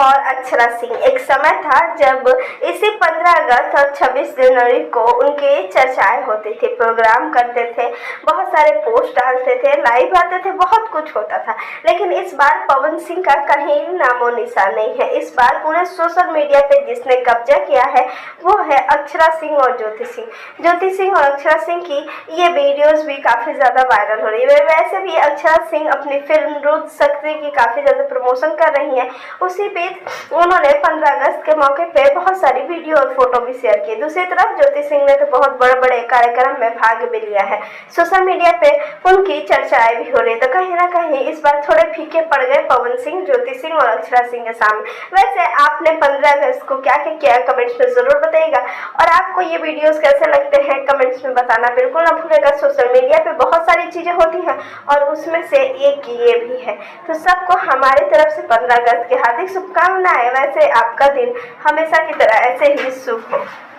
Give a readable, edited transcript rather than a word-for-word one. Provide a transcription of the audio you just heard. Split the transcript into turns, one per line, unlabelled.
और अक्षरा सिंह। एक समय था जब इसी 15 अगस्त और 26 जनवरी को उनके चर्चाएं होती थी, प्रोग्राम करते थे, बहुत सारे पोस्ट डालते थे, लाइव आते थे, बहुत कुछ होता था। लेकिन इस बार पवन सिंह का कहीं नामो निशान नहीं है। इस बार पूरे सोशल मीडिया पे जिसने कब्जा किया है वो है अक्षरा सिंह और ज्योति सिंह। ज्योति सिंह और अक्षरा सिंह की ये वीडियोस भी काफ़ी ज़्यादा वायरल हो रही है। वैसे भी अक्षरा सिंह अपनी फिल्म रुद्र शक्ति की काफ़ी ज़्यादा प्रमोशन कर रही हैं। उसी बीच उन्होंने 15 अगस्त के मौके पे बहुत सारी वीडियो और फोटो भी शेयर की। दूसरी तरफ ज्योति सिंह ने तो बहुत बड़े बड़े कार्यक्रम में भाग भी लिया है। सोशल मीडिया पे उनकी चर्चाएं भी हो रही है। तो कहीं ना कहीं इस बार थोड़े फीके पड़ गए पवन सिंह, ज्योति सिंह और अक्षरा सिंह के सामने। वैसे आपने 15 अगस्त को क्या क्या किया कमेंट्स में जरूर बताइएगा, और आपको ये वीडियोस कैसे लगते हैं कमेंट्स में बताना बिल्कुल ना भूलिएगा। सोशल मीडिया पे बहुत सारी चीजें होती हैं और उसमें से एक ये भी है। तो सबको हमारी तरफ से 15 अगस्त की हार्दिक शुभकामनाएं। वैसे आपका दिन हमेशा की तरह ऐसे ही शुभ हो।